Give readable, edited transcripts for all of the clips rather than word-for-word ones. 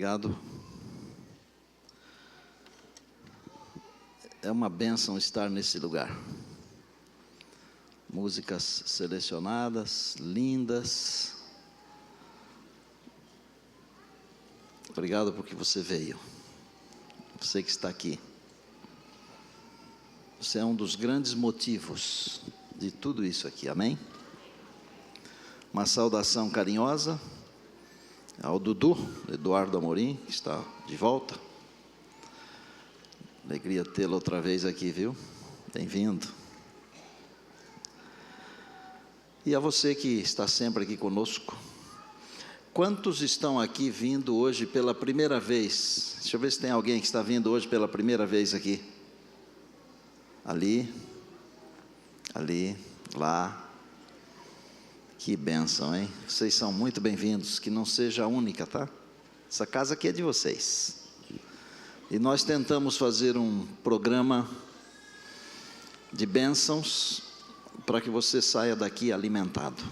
Obrigado. É uma bênção estar nesse lugar. Músicas selecionadas, lindas. Obrigado porque você veio. Você que está aqui. Você é um dos grandes motivos de tudo isso aqui, amém? Uma saudação carinhosa ao Dudu, Eduardo Amorim, que está de volta. Alegria tê-lo outra vez aqui, viu? Bem-vindo. E a você que está sempre aqui conosco. Quantos estão aqui vindo hoje pela primeira vez? Deixa eu ver se tem alguém que está vindo hoje pela primeira vez aqui. Ali, lá. Que bênção, hein? Vocês são muito bem-vindos, que não seja a única, tá? Essa casa aqui é de vocês. E nós tentamos fazer um programa de bênçãos para que você saia daqui alimentado.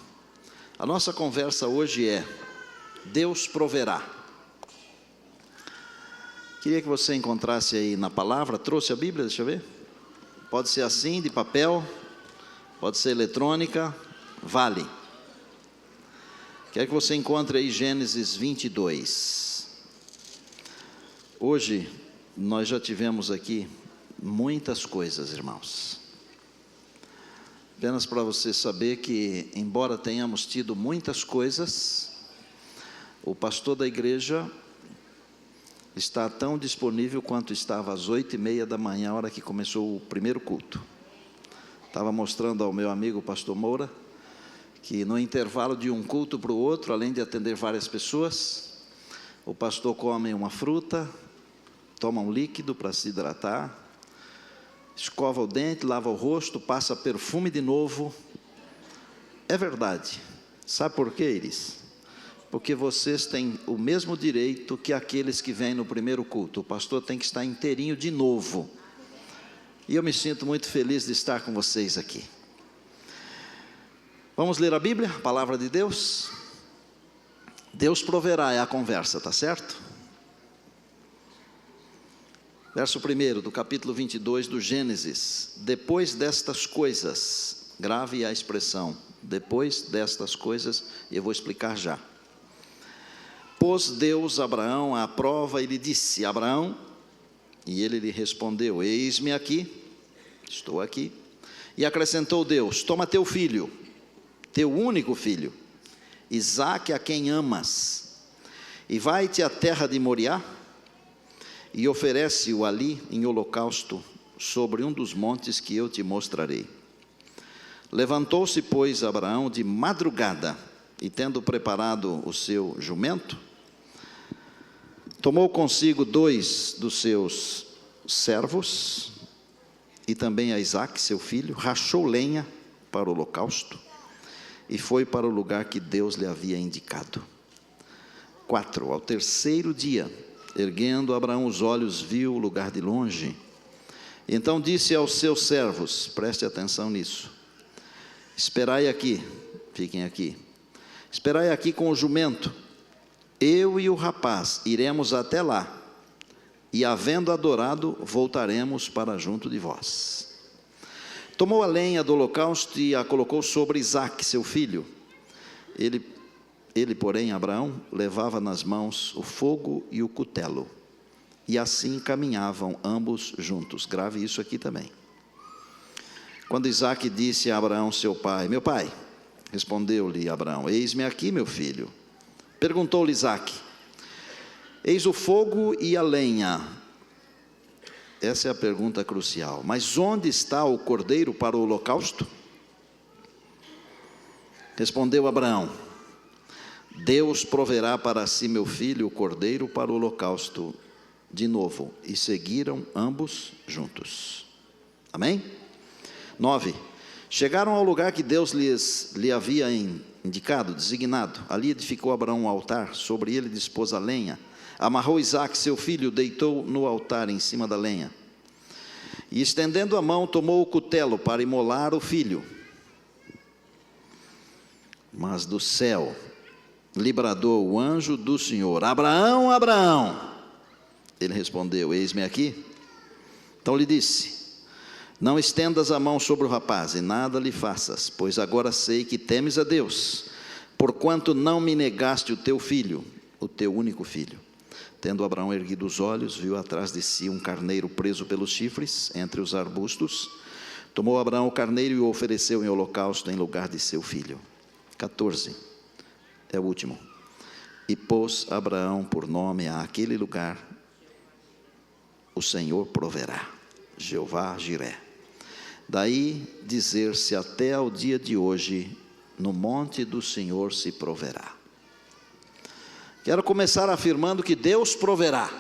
A nossa conversa hoje é: Deus proverá. Queria que você encontrasse aí na palavra. Trouxe a Bíblia? Deixa eu ver. Pode ser assim, de papel, pode ser eletrônica, vale. Quero que você encontre aí Gênesis 22. Hoje nós já tivemos aqui muitas coisas, irmãos. Apenas para você saber que, embora tenhamos tido muitas coisas, o pastor da igreja está tão disponível quanto estava às 8h30 da manhã, a hora que começou o primeiro culto. Estava mostrando ao meu amigo, o pastor Moura, que no intervalo de um culto para o outro, além de atender várias pessoas, o pastor come uma fruta, toma um líquido para se hidratar, escova o dente, lava o rosto, passa perfume de novo. É verdade. Sabe por quê, Iris? Porque vocês têm o mesmo direito que aqueles que vêm no primeiro culto. O pastor tem que estar inteirinho de novo. E eu me sinto muito feliz de estar com vocês aqui. Vamos ler a Bíblia, a palavra de Deus. Deus proverá é a conversa, tá certo? Verso 1 do capítulo 22 do Gênesis. Depois destas coisas, grave a expressão, depois destas coisas, e eu vou explicar já. Pôs Deus Abraão à prova e lhe disse: Abraão, e ele lhe respondeu: eis-me aqui, estou aqui. E acrescentou Deus: toma teu filho, teu único filho, Isaque, a quem amas, e vai-te à terra de Moriá, e oferece-o ali em holocausto sobre um dos montes que eu te mostrarei. Levantou-se, pois, Abraão de madrugada, e tendo preparado o seu jumento, tomou consigo 2 dos seus servos, e também a Isaque, seu filho, rachou lenha para o holocausto, e foi para o lugar que Deus lhe havia indicado. 4, ao terceiro dia, erguendo Abraão os olhos, viu o lugar de longe. Então disse aos seus servos, preste atenção nisso: esperai aqui, fiquem aqui, esperai aqui com o jumento, eu e o rapaz iremos até lá, e havendo adorado, voltaremos para junto de vós. Tomou a lenha do holocausto e a colocou sobre Isaque, seu filho. Ele, porém, Abraão, levava nas mãos o fogo e o cutelo, e assim caminhavam ambos juntos. Grave isso aqui também. Quando Isaque disse a Abraão, seu pai: meu pai, respondeu-lhe Abraão: eis-me aqui, meu filho. Perguntou-lhe Isaque: eis o fogo e a lenha. Essa é a pergunta crucial. Mas onde está o cordeiro para o holocausto? Respondeu Abraão: Deus proverá para si, meu filho, o cordeiro para o holocausto. De novo, e seguiram ambos juntos. Amém? 9. Chegaram ao lugar que Deus lhe havia indicado, designado. Ali edificou Abraão um altar, sobre ele dispôs a lenha. Amarrou Isaque, seu filho, deitou no altar em cima da lenha. E estendendo a mão, tomou o cutelo para imolar o filho. Mas do céu lhe bradou o anjo do Senhor: Abraão, Abraão. Ele respondeu: eis-me aqui. Então lhe disse: não estendas a mão sobre o rapaz e nada lhe faças, pois agora sei que temes a Deus, porquanto não me negaste o teu filho, o teu único filho. Tendo Abraão erguido os olhos, viu atrás de si um carneiro preso pelos chifres entre os arbustos. Tomou Abraão o carneiro e o ofereceu em holocausto em lugar de seu filho. 14, é o último. E pôs Abraão por nome àquele lugar: o Senhor proverá, Jeová Jiré. Daí dizer-se até ao dia de hoje: no monte do Senhor se proverá. Quero começar afirmando que Deus proverá.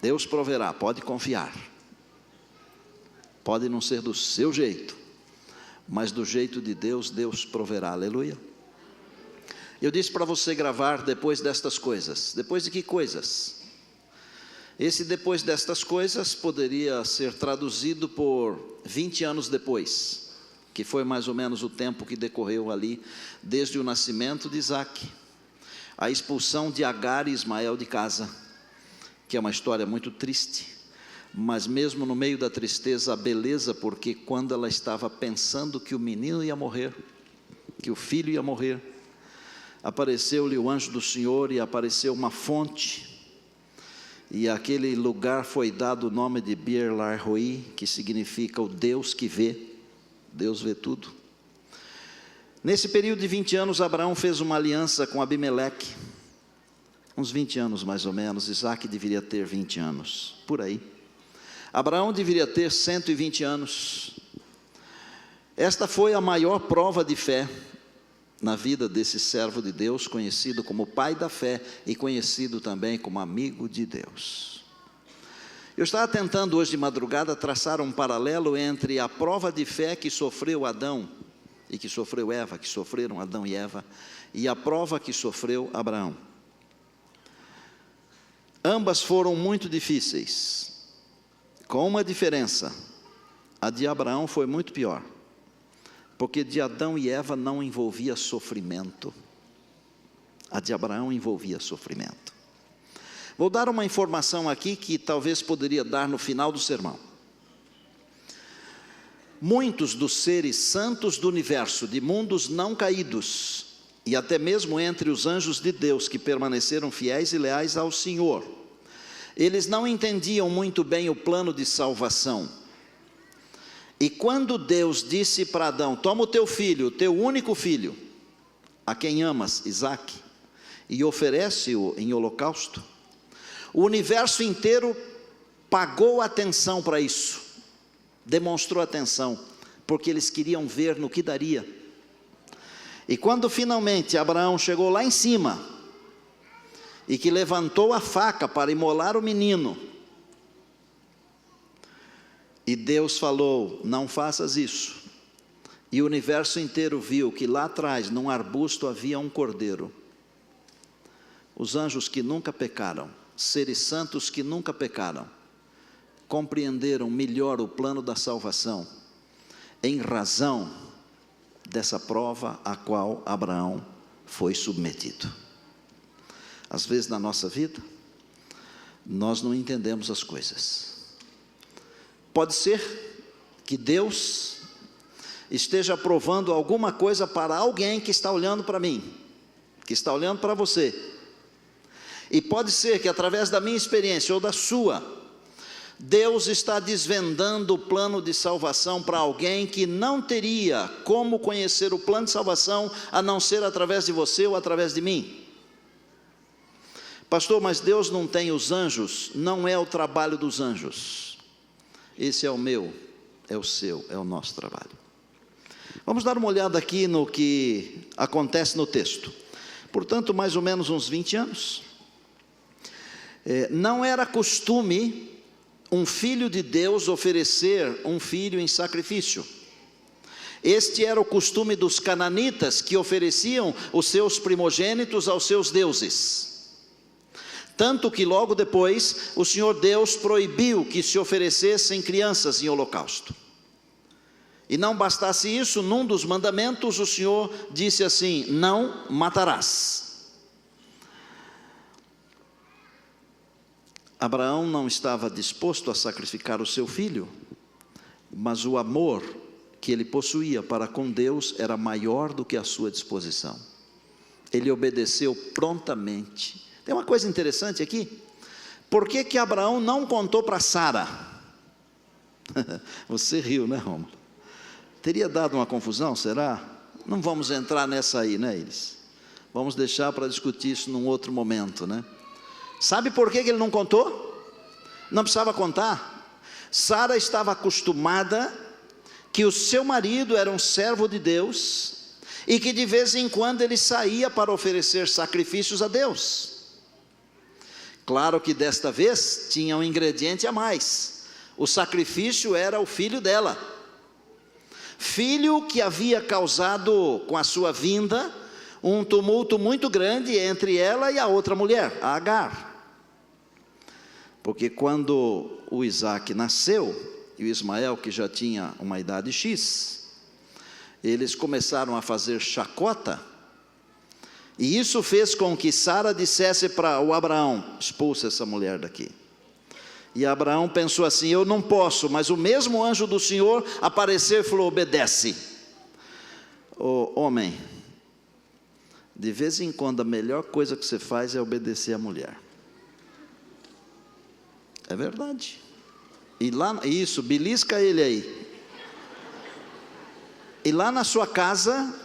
Deus proverá, pode confiar. Pode não ser do seu jeito, mas do jeito de Deus, Deus proverá. Aleluia. Eu disse para você gravar depois destas coisas. Depois de que coisas? Esse depois destas coisas poderia ser traduzido por 20 anos depois, que foi mais ou menos o tempo que decorreu ali, desde o nascimento de Isaque, a expulsão de Agar e Ismael de casa, que é uma história muito triste, mas mesmo no meio da tristeza, a beleza, porque quando ela estava pensando que o menino ia morrer, que o filho ia morrer, apareceu-lhe o anjo do Senhor e apareceu uma fonte, e aquele lugar foi dado o nome de Beer Lahai, que significa o Deus que vê. Deus vê tudo. Nesse período de 20 anos, Abraão fez uma aliança com Abimeleque, uns 20 anos mais ou menos. Isaque deveria ter 20 anos, por aí. Abraão deveria ter 120 anos. Esta foi a maior prova de fé na vida desse servo de Deus, conhecido como pai da fé e conhecido também como amigo de Deus. Eu estava tentando hoje de madrugada traçar um paralelo entre a prova de fé que sofreu Adão e que sofreu Eva, que sofreram Adão e Eva, e a prova que sofreu Abraão. Ambas foram muito difíceis, com uma diferença: a de Abraão foi muito pior, porque de Adão e Eva não envolvia sofrimento, a de Abraão envolvia sofrimento. Vou dar uma informação aqui que talvez poderia dar no final do sermão. Muitos dos seres santos do universo, de mundos não caídos, e até mesmo entre os anjos de Deus que permaneceram fiéis e leais ao Senhor, eles não entendiam muito bem o plano de salvação. E quando Deus disse para Adão: toma o teu filho, o teu único filho, a quem amas, Isaque, e oferece-o em holocausto, o universo inteiro pagou atenção para isso, demonstrou atenção, porque eles queriam ver no que daria. E quando finalmente Abraão chegou lá em cima, e que levantou a faca para imolar o menino, e Deus falou: não faças isso, e o universo inteiro viu que lá atrás, num arbusto, havia um cordeiro. Os anjos que nunca pecaram, seres santos que nunca pecaram, compreenderam melhor o plano da salvação, em razão dessa prova a qual Abraão foi submetido. Às vezes na nossa vida, nós não entendemos as coisas. Pode ser que Deus esteja provando alguma coisa para alguém que está olhando para mim, que está olhando para você. E pode ser que através da minha experiência ou da sua, Deus está desvendando o plano de salvação para alguém que não teria como conhecer o plano de salvação a não ser através de você ou através de mim. Pastor, mas Deus não tem os anjos? Não é o trabalho dos anjos. Esse é o meu, é o seu, é o nosso trabalho. Vamos dar uma olhada aqui no que acontece no texto. Portanto, mais ou menos uns 20 anos. Não era costume um filho de Deus oferecer um filho em sacrifício. Este era o costume dos cananitas, que ofereciam os seus primogênitos aos seus deuses. Tanto que logo depois o Senhor Deus proibiu que se oferecessem crianças em holocausto. E não bastasse isso, num dos mandamentos o Senhor disse assim: não matarás. Abraão não estava disposto a sacrificar o seu filho, mas o amor que ele possuía para com Deus era maior do que a sua disposição. Ele obedeceu prontamente. Tem uma coisa interessante aqui. Por que Abraão não contou para Sara? Você riu, né, Rômulo? Teria dado uma confusão, será? Não vamos entrar nessa aí, né, Iris? Vamos deixar para discutir isso num outro momento, né? Sabe por que ele não contou? Não precisava contar. Sara estava acostumada que o seu marido era um servo de Deus e que de vez em quando ele saía para oferecer sacrifícios a Deus. Claro que desta vez tinha um ingrediente a mais. O sacrifício era o filho dela. Filho que havia causado com a sua vinda um tumulto muito grande entre ela e a outra mulher, a Agar. Porque quando o Isaac nasceu, e o Ismael, que já tinha uma idade X, eles começaram a fazer chacota, e isso fez com que Sara dissesse para o Abraão: expulsa essa mulher daqui. E Abraão pensou assim: eu não posso, mas o mesmo anjo do Senhor apareceu e falou: obedece. Ô homem, de vez em quando a melhor coisa que você faz é obedecer a mulher. É verdade. E lá, isso, belisca ele aí. E lá na sua casa,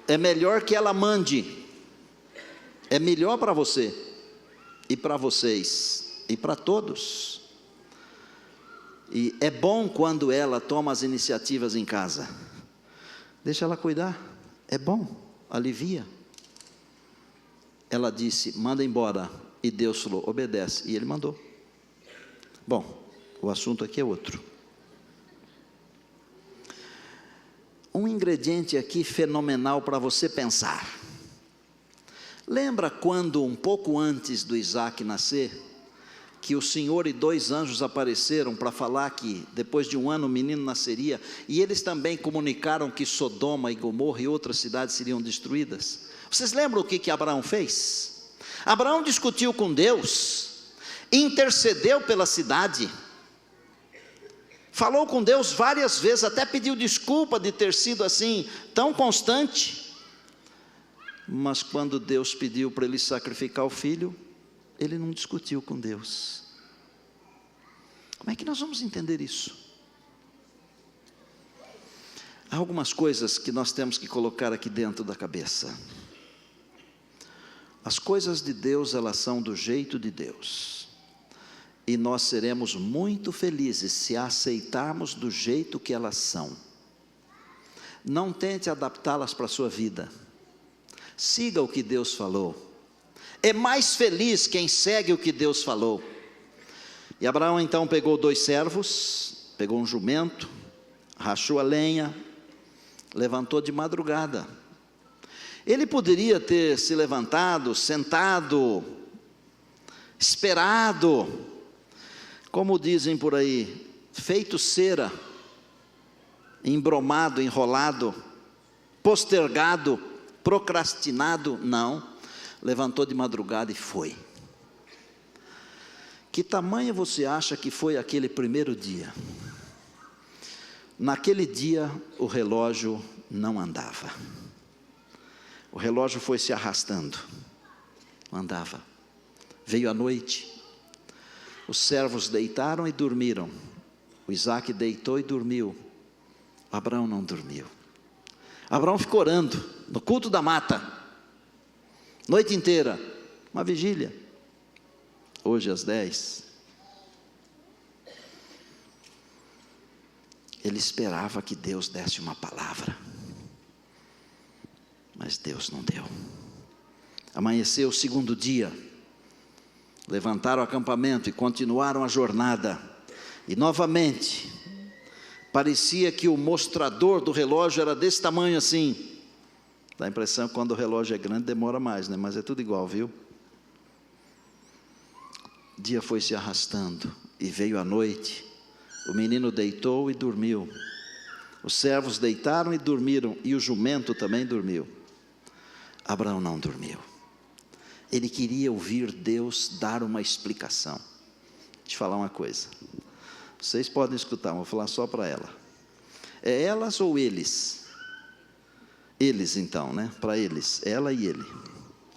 é melhor que ela mande. É melhor para você, e para vocês, e para todos. E é bom quando ela toma as iniciativas em casa. Deixa ela cuidar, é bom, alivia. Ela disse: manda embora. E Deus falou: obedece. E ele mandou. Bom, o assunto aqui é outro. Um ingrediente aqui fenomenal para você pensar. Lembra quando, um pouco antes do Isaac nascer, que o Senhor e 2 anjos apareceram para falar que depois de 1 ano o menino nasceria, e eles também comunicaram que Sodoma e Gomorra e outras cidades seriam destruídas? Vocês lembram o que Abraão fez? Abraão discutiu com Deus, intercedeu pela cidade, falou com Deus várias vezes, até pediu desculpa de ter sido assim, tão constante. Mas quando Deus pediu para ele sacrificar o filho, ele não discutiu com Deus. Como é que nós vamos entender isso? Há algumas coisas que nós temos que colocar aqui dentro da cabeça. As coisas de Deus, elas são do jeito de Deus. E nós seremos muito felizes se a aceitarmos do jeito que elas são. Não tente adaptá-las para a sua vida. Siga o que Deus falou. É mais feliz quem segue o que Deus falou. E Abraão então pegou 2 servos, pegou um jumento, rachou a lenha, levantou de madrugada. Ele poderia ter se levantado, sentado, esperado, como dizem por aí, feito cera, embromado, enrolado, postergado, procrastinado. Não. Levantou de madrugada e foi. Que tamanho você acha que foi aquele primeiro dia? Naquele dia o relógio não andava. O relógio foi se arrastando. Não andava. Veio a noite. Os servos deitaram e dormiram. O Isaac deitou e dormiu. Abraão não dormiu. Abraão ficou orando no culto da mata. Noite inteira, uma vigília. Hoje às 10. Ele esperava que Deus desse uma palavra, mas Deus não deu. Amanheceu o 2º dia, levantaram o acampamento e continuaram a jornada. E novamente, parecia que o mostrador do relógio era desse tamanho assim. Dá a impressão que quando o relógio é grande demora mais, né? Mas é tudo igual, viu? O dia foi se arrastando e veio a noite. O menino deitou e dormiu. Os servos deitaram e dormiram, e o jumento também dormiu. Abraão não dormiu. Ele queria ouvir Deus dar uma explicação. Deixa eu te falar uma coisa. Vocês podem escutar, vou falar só para ela. É elas ou eles? Eles então, né? Para eles, ela e ele.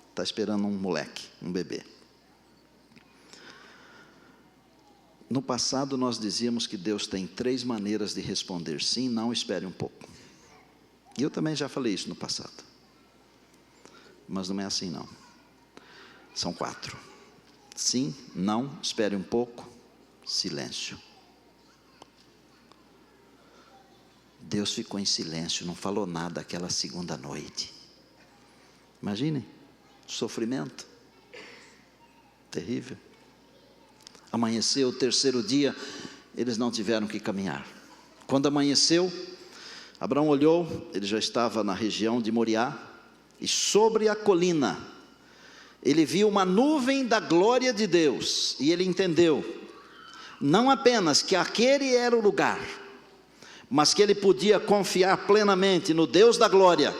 Está esperando um moleque, um bebê. No passado nós dizíamos que Deus tem 3 maneiras de responder sim, não, espere um pouco. E eu também já falei isso no passado. Mas não é assim não. São 4. Sim, não, espere um pouco, silêncio. Deus ficou em silêncio, não falou nada aquela segunda noite. Imagine, sofrimento. Terrível. Amanheceu o 3º dia, eles não tiveram que caminhar. Quando amanheceu, Abraão olhou, ele já estava na região de Moriá, e sobre a colina, ele viu uma nuvem da glória de Deus, e ele entendeu, não apenas que aquele era o lugar, mas que ele podia confiar plenamente no Deus da glória,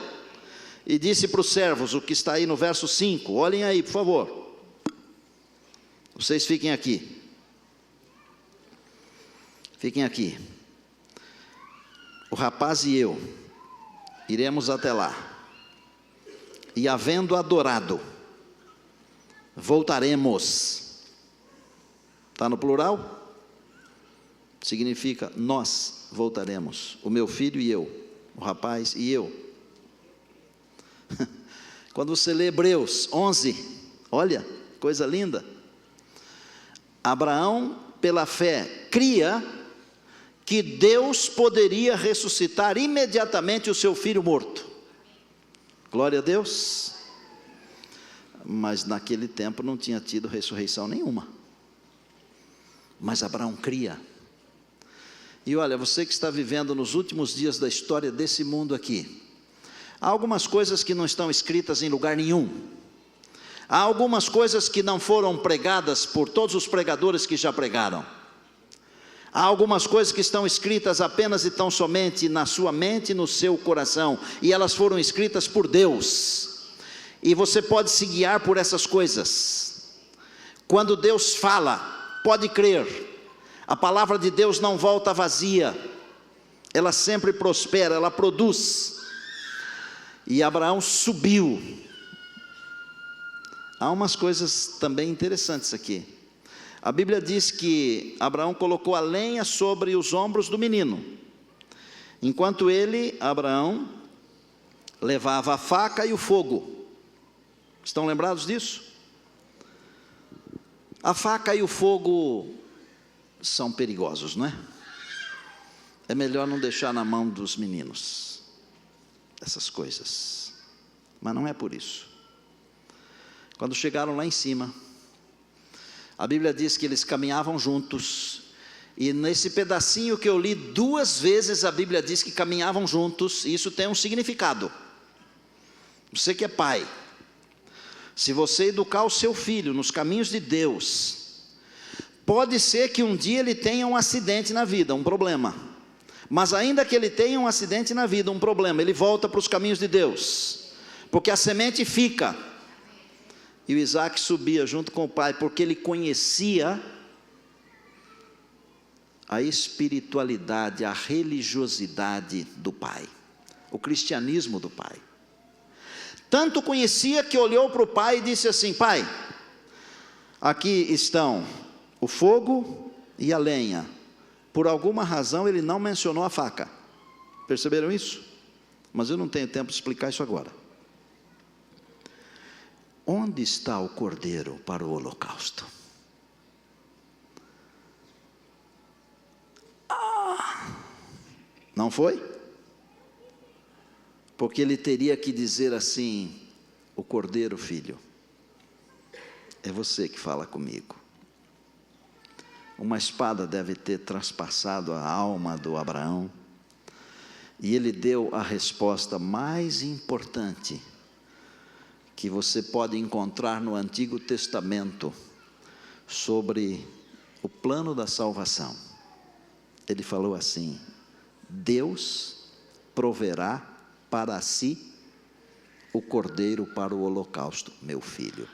e disse para os servos, o que está aí no verso 5, olhem aí por favor, vocês fiquem aqui, o rapaz e eu, iremos até lá, e havendo adorado, voltaremos. Está no plural? Significa nós voltaremos, o meu filho e eu, o rapaz e eu. Quando você lê Hebreus 11, olha, coisa linda. Abraão, pela fé, cria que Deus poderia ressuscitar imediatamente o seu filho morto. Glória a Deus. Mas naquele tempo não tinha tido ressurreição nenhuma. Mas Abraão cria. E olha, você que está vivendo nos últimos dias da história desse mundo aqui, há algumas coisas que não estão escritas em lugar nenhum. Há algumas coisas que não foram pregadas por todos os pregadores que já pregaram. Há algumas coisas que estão escritas apenas e tão somente na sua mente e no seu coração, e elas foram escritas por Deus, e você pode se guiar por essas coisas. Quando Deus fala, pode crer, a palavra de Deus não volta vazia, ela sempre prospera, ela produz. E Abraão subiu. Há umas coisas também interessantes aqui. A Bíblia diz que Abraão colocou a lenha sobre os ombros do menino, enquanto ele, Abraão, levava a faca e o fogo. Estão lembrados disso? A faca e o fogo são perigosos, não é? É melhor não deixar na mão dos meninos essas coisas, mas não é por isso. Quando chegaram lá em cima, a Bíblia diz que eles caminhavam juntos, e nesse pedacinho que eu li 2 vezes, a Bíblia diz que caminhavam juntos, e isso tem um significado. Você que é pai, se você educar o seu filho nos caminhos de Deus, pode ser que um dia ele tenha um acidente na vida, um problema, mas ainda que ele tenha um acidente na vida, um problema, ele volta para os caminhos de Deus, porque a semente fica. E o Isaac subia junto com o pai, porque ele conhecia a espiritualidade, a religiosidade do pai, o cristianismo do pai. Tanto conhecia que olhou para o pai e disse assim: pai, aqui estão o fogo e a lenha. Por alguma razão ele não mencionou a faca. Perceberam isso? Mas eu não tenho tempo de explicar isso agora. Onde está o cordeiro para o holocausto? Não foi? Porque ele teria que dizer assim: o cordeiro, filho, é você que fala comigo. Uma espada deve ter transpassado a alma do Abraão, e ele deu a resposta mais importante que você pode encontrar no Antigo Testamento sobre o plano da salvação. Ele falou assim: Deus proverá para si o cordeiro para o holocausto, meu filho.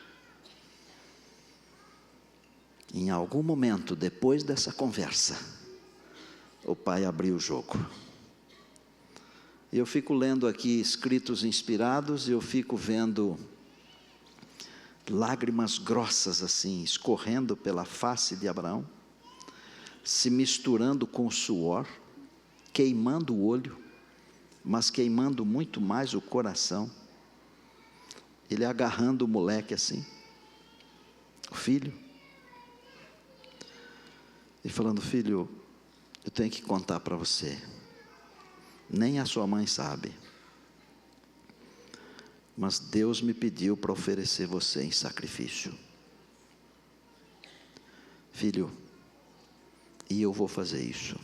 Em algum momento, depois dessa conversa, o pai abriu o jogo. E eu fico lendo aqui escritos inspirados, e eu fico vendo lágrimas grossas assim, escorrendo pela face de Abraão, se misturando com o suor, queimando o olho, mas queimando muito mais o coração. Ele agarrando o moleque assim, o filho, e falando: filho, eu tenho que contar para você, nem a sua mãe sabe, mas Deus me pediu para oferecer você em sacrifício, filho, e eu vou fazer isso,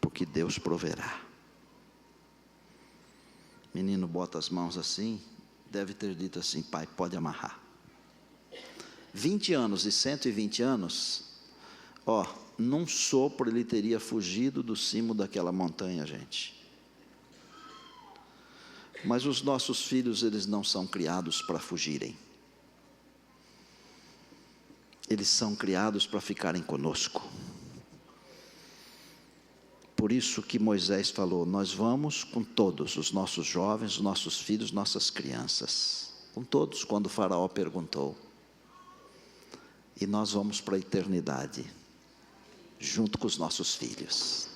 porque Deus proverá. Menino bota as mãos assim, deve ter dito assim: pai, pode amarrar. 20 anos e 120 anos, num sopro ele teria fugido do cimo daquela montanha, gente. Mas os nossos filhos, eles não são criados para fugirem. Eles são criados para ficarem conosco. Por isso que Moisés falou: nós vamos com todos, os nossos jovens, os nossos filhos, nossas crianças. Com todos, quando o faraó perguntou. E nós vamos para a eternidade, junto com os nossos filhos.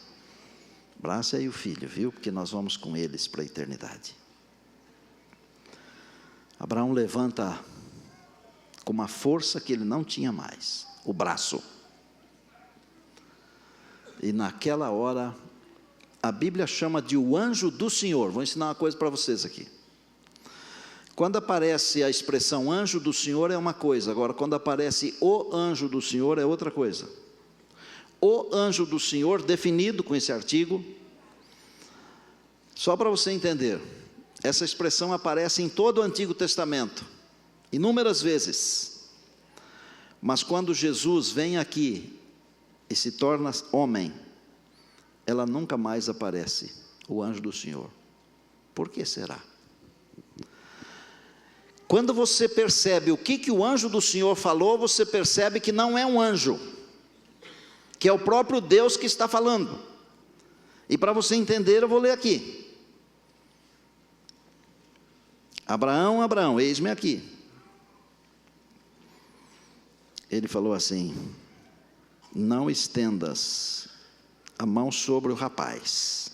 Abraça aí o filho, viu? Porque nós vamos com eles para a eternidade. Abraão levanta com uma força que ele não tinha mais, o braço. E naquela hora, a Bíblia chama de o anjo do Senhor. Vou ensinar uma coisa para vocês aqui. Quando aparece a expressão anjo do Senhor é uma coisa, agora quando aparece o anjo do Senhor é outra coisa. O anjo do Senhor, definido com esse artigo, só para você entender, essa expressão aparece em todo o Antigo Testamento, inúmeras vezes. Mas quando Jesus vem aqui e se torna homem, ela nunca mais aparece, o anjo do Senhor. Por que será? Quando você percebe o que o anjo do Senhor falou, você percebe que não é um anjo, que é o próprio Deus que está falando. E para você entender, eu vou ler aqui. Abraão, Abraão, eis-me aqui. Ele falou assim: não estendas a mão sobre o rapaz,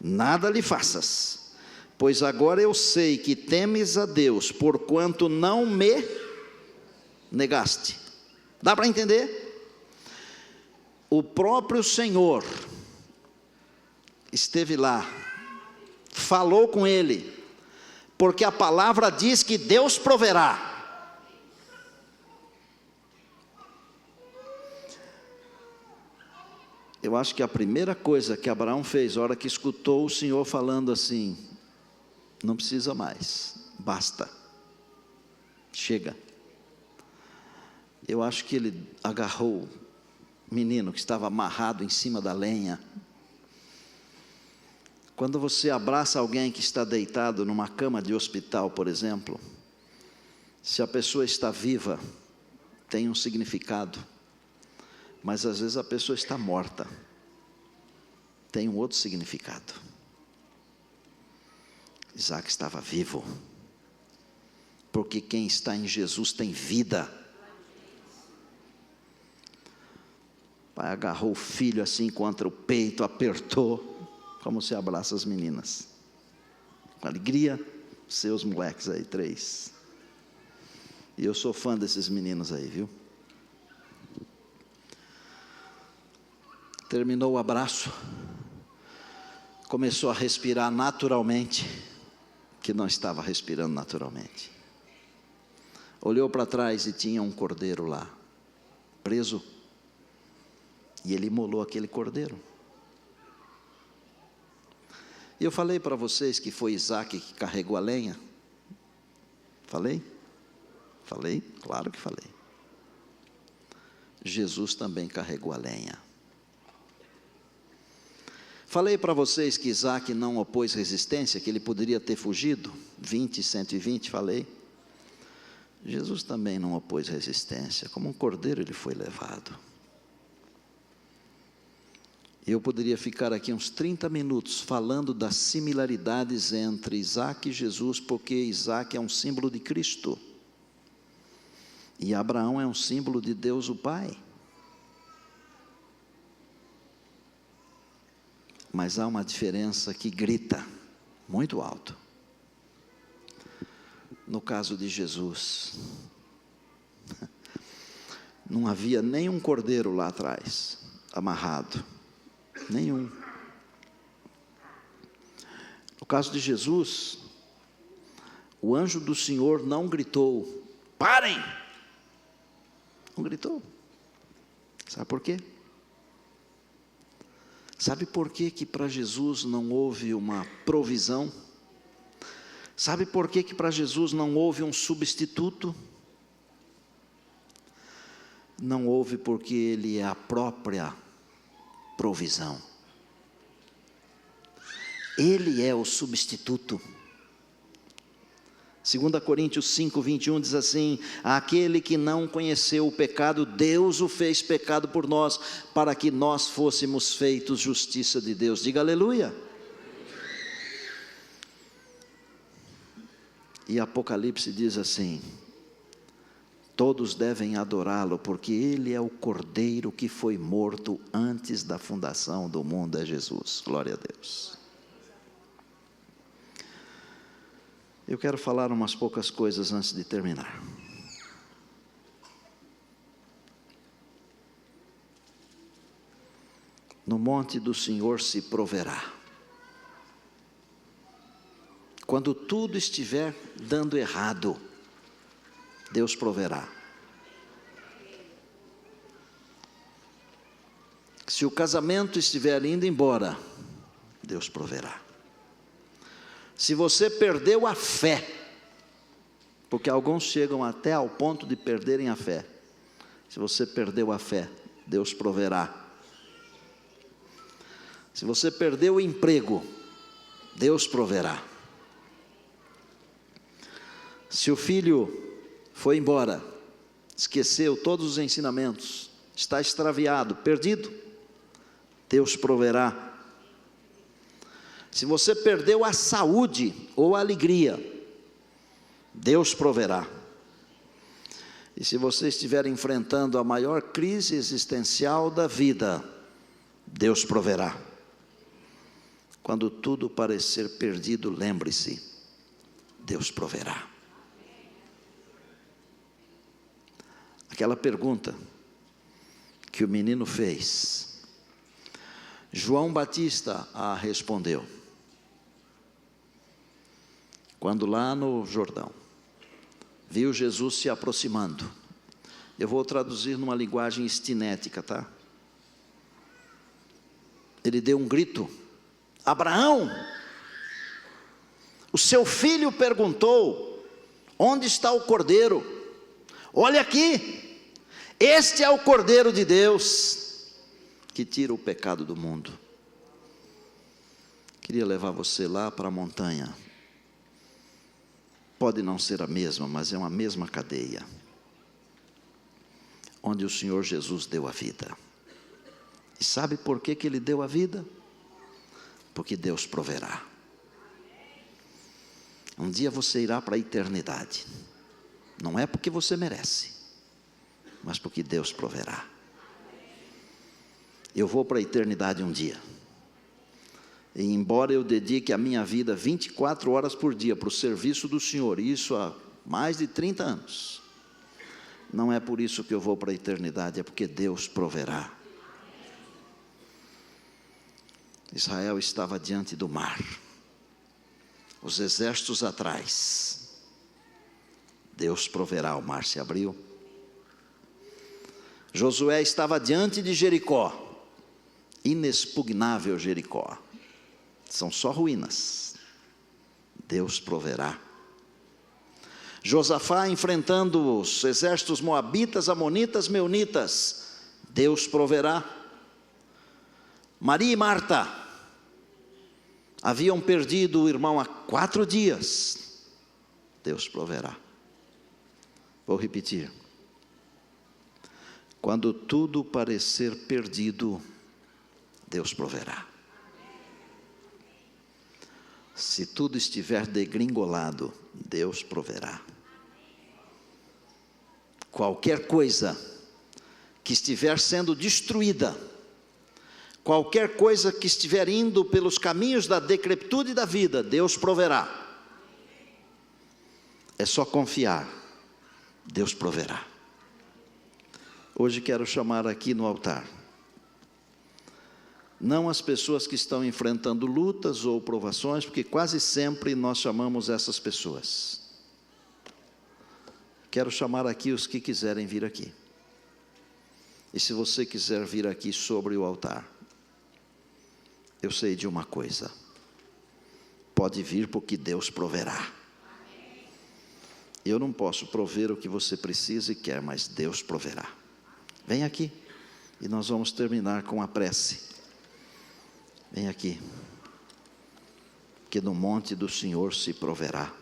nada lhe faças, pois agora eu sei que temes a Deus, porquanto não me negaste. Dá para entender? O próprio Senhor esteve lá, falou com ele, porque a palavra diz que Deus proverá. Eu acho que a primeira coisa que Abraão fez, a hora que escutou o Senhor falando assim: não precisa mais, basta, chega. Eu acho que ele agarrou o menino que estava amarrado em cima da lenha. Quando você abraça alguém que está deitado numa cama de hospital, por exemplo, se a pessoa está viva, tem um significado, mas às vezes a pessoa está morta, tem um outro significado. Isaac estava vivo, porque quem está em Jesus tem vida. O pai agarrou o filho assim contra o peito, apertou, como se abraça as meninas, com alegria. Seus moleques aí, 3, e eu sou fã desses meninos aí, viu? Terminou o abraço, começou a respirar naturalmente, que não estava respirando naturalmente. Olhou para trás e tinha um cordeiro lá, preso, e ele imolou aquele cordeiro. E eu falei para vocês que foi Isaac que carregou a lenha? Falei? Falei? Claro que falei. Jesus também carregou a lenha. Falei para vocês que Isaac não opôs resistência, que ele poderia ter fugido, 20, 120, falei. Jesus também não opôs resistência, como um cordeiro ele foi levado. Eu poderia ficar aqui uns 30 minutos falando das similaridades entre Isaac e Jesus, porque Isaac é um símbolo de Cristo, e Abraão é um símbolo de Deus o Pai. Mas há uma diferença que grita muito alto. No caso de Jesus, não havia nenhum cordeiro lá atrás, amarrado, nenhum. No caso de Jesus, o anjo do Senhor não gritou, parem! Não gritou. Sabe por quê? Sabe por quê que para Jesus não houve uma provisão? Sabe por quê que para Jesus não houve um substituto? Não houve, porque Ele é a própria provisão. Ele é o substituto. 2 Coríntios 5, 21 diz assim: aquele que não conheceu o pecado, Deus o fez pecado por nós, para que nós fôssemos feitos justiça de Deus. Diga aleluia. E Apocalipse diz assim: todos devem adorá-lo, porque ele é o cordeiro que foi morto antes da fundação do mundo, é Jesus. Glória a Deus. Eu quero falar umas poucas coisas antes de terminar. No monte do Senhor se proverá. Quando tudo estiver dando errado, Deus proverá. Se o casamento estiver indo embora, Deus proverá. Se você perdeu a fé, porque alguns chegam até ao ponto de perderem a fé. Se você perdeu a fé, Deus proverá. Se você perdeu o emprego, Deus proverá. Se o filho foi embora, esqueceu todos os ensinamentos, está extraviado, perdido, Deus proverá. Se você perdeu a saúde ou a alegria, Deus proverá. E se você estiver enfrentando a maior crise existencial da vida, Deus proverá. Quando tudo parecer perdido, lembre-se, Deus proverá. Aquela pergunta que o menino fez, João Batista a respondeu. Quando lá no Jordão, viu Jesus se aproximando. Eu vou traduzir numa linguagem estinética, tá? Ele deu um grito: Abraão, o seu filho perguntou, onde está o cordeiro? Olha aqui, este é o cordeiro de Deus, que tira o pecado do mundo. Queria levar você lá para a montanha. Pode não ser a mesma, mas é uma mesma cadeia, onde o Senhor Jesus deu a vida. E sabe por que Ele deu a vida? Porque Deus proverá. Um dia você irá para a eternidade. Não é porque você merece, mas porque Deus proverá. Eu vou para a eternidade um dia. E embora eu dedique a minha vida 24 horas por dia para o serviço do Senhor, e isso há mais de 30 anos, não é por isso que eu vou para a eternidade, é porque Deus proverá. Israel estava diante do mar, os exércitos atrás. Deus proverá, o mar se abriu. Josué estava diante de Jericó, inexpugnável Jericó. São só ruínas. Deus proverá. Josafá enfrentando os exércitos moabitas, amonitas, meunitas. Deus proverá. Maria e Marta Haviam perdido o irmão há 4 dias. Deus proverá. Vou repetir. Quando tudo parecer perdido, Deus proverá. Se tudo estiver degringolado, Deus proverá. Qualquer coisa que estiver sendo destruída, qualquer coisa que estiver indo pelos caminhos da decrepitude da vida, Deus proverá. É só confiar, Deus proverá. Hoje quero chamar aqui no altar, não as pessoas que estão enfrentando lutas ou provações, porque quase sempre nós chamamos essas pessoas. Quero chamar aqui os que quiserem vir aqui. E se você quiser vir aqui sobre o altar, eu sei de uma coisa: pode vir, porque Deus proverá. Eu não posso prover o que você precisa e quer, mas Deus proverá. Vem aqui, e nós vamos terminar com a prece. Vem aqui, que no monte do Senhor se proverá.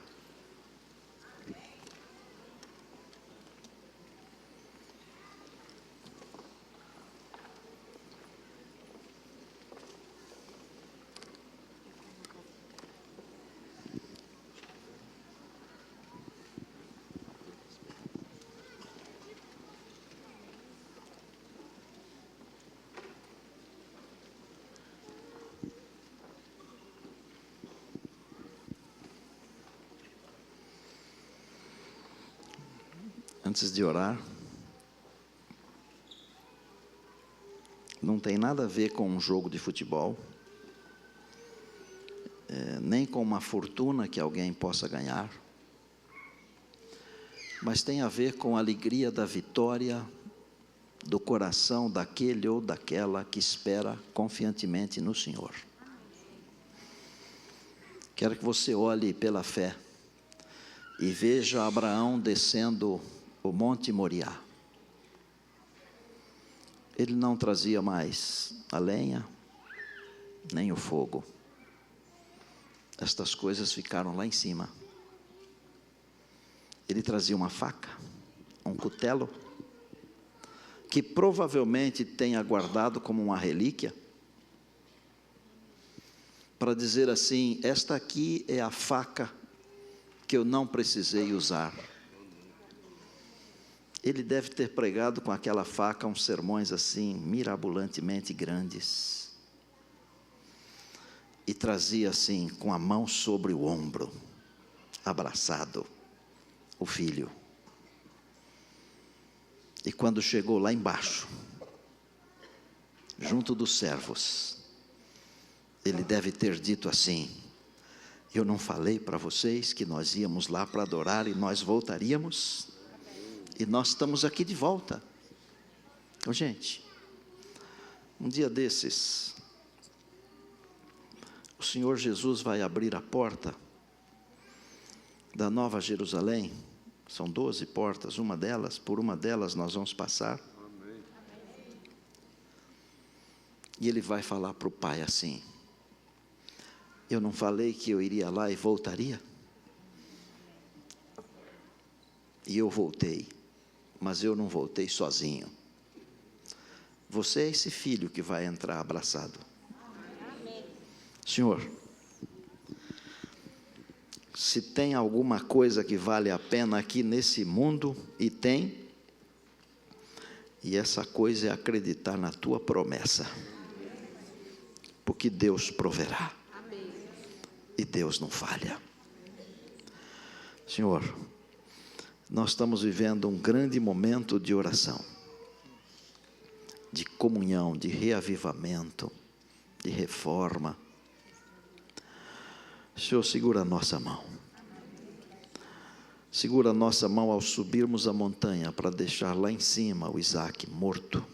Antes de orar, não tem nada a ver com um jogo de futebol, nem com uma fortuna que alguém possa ganhar, mas tem a ver com a alegria da vitória do coração daquele ou daquela que espera confiantemente no Senhor. Quero que você olhe pela fé e veja Abraão descendo o Monte Moriá. Ele não trazia mais a lenha, nem o fogo. Estas coisas ficaram lá em cima. Ele trazia uma faca, um cutelo, que provavelmente tenha guardado como uma relíquia, para dizer assim: esta aqui é a faca que eu não precisei usar. Ele deve ter pregado com aquela faca uns sermões assim, mirabolantemente grandes. E trazia assim, com a mão sobre o ombro, abraçado, o filho. E quando chegou lá embaixo, junto dos servos, ele deve ter dito assim: eu não falei para vocês que nós íamos lá para adorar e nós voltaríamos? E nós estamos aqui de volta. Então, gente, um dia desses, o Senhor Jesus vai abrir a porta da Nova Jerusalém. São 12 portas, por uma delas nós vamos passar. Amém. E Ele vai falar para o Pai assim: eu não falei que eu iria lá e voltaria? E eu voltei. Mas eu não voltei sozinho. Você é esse filho que vai entrar abraçado. Amém. Senhor, se tem alguma coisa que vale a pena aqui nesse mundo, e tem, e essa coisa é acreditar na Tua promessa, porque Deus proverá. Amém. E Deus não falha. Senhor, nós estamos vivendo um grande momento de oração, de comunhão, de reavivamento, de reforma. Senhor, segura a nossa mão. Segura a nossa mão ao subirmos a montanha para deixar lá em cima o Isaac morto.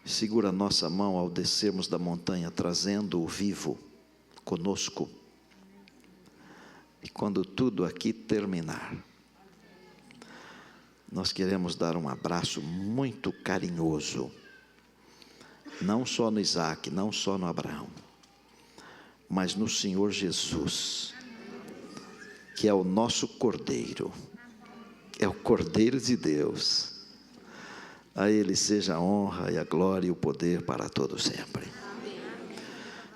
Segura a nossa mão ao descermos da montanha, trazendo-o vivo conosco. E quando tudo aqui terminar, nós queremos dar um abraço muito carinhoso, não só no Isaac, não só no Abraão, mas no Senhor Jesus, que é o nosso Cordeiro, é o Cordeiro de Deus. A Ele seja a honra e a glória e o poder para todo sempre.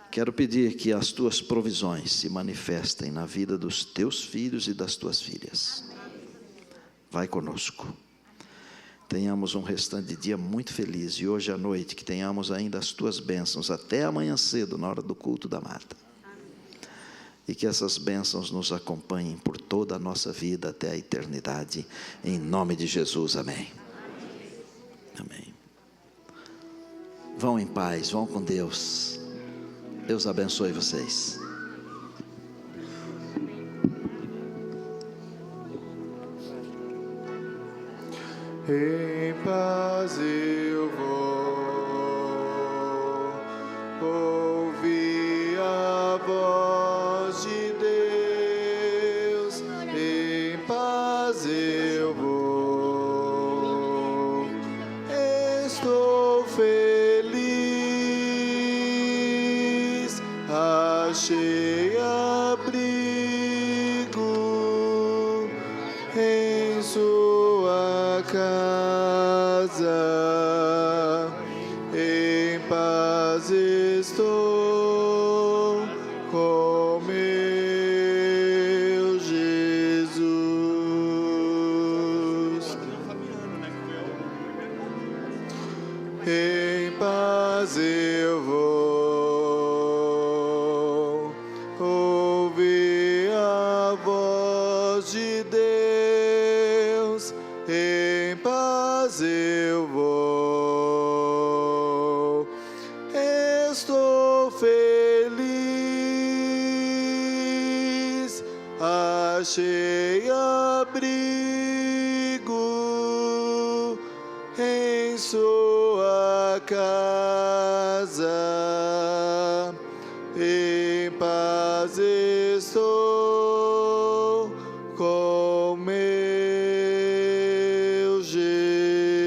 Quero pedir que as tuas provisões se manifestem na vida dos teus filhos e das tuas filhas. Vai conosco. Tenhamos um restante de dia muito feliz, e hoje à noite que tenhamos ainda as tuas bênçãos até amanhã cedo, na hora do culto da Marta. E que essas bênçãos nos acompanhem por toda a nossa vida até a eternidade, em nome de Jesus, amém. Amém. Vão em paz, vão com Deus. Deus abençoe vocês. Em paz eu vou ouvir a voz de Deus. Em paz eu vou, estou feliz, achei abrigo em sua casa, em paz estou com meu Jesus. Em paz eu vou ouvir a voz de Deus. Em paz eu vou, estou feliz, achei abrigo em sua casa, em paz estou com meu Jesus.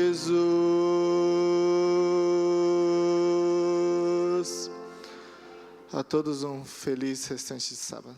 A todos um feliz restante de sábado.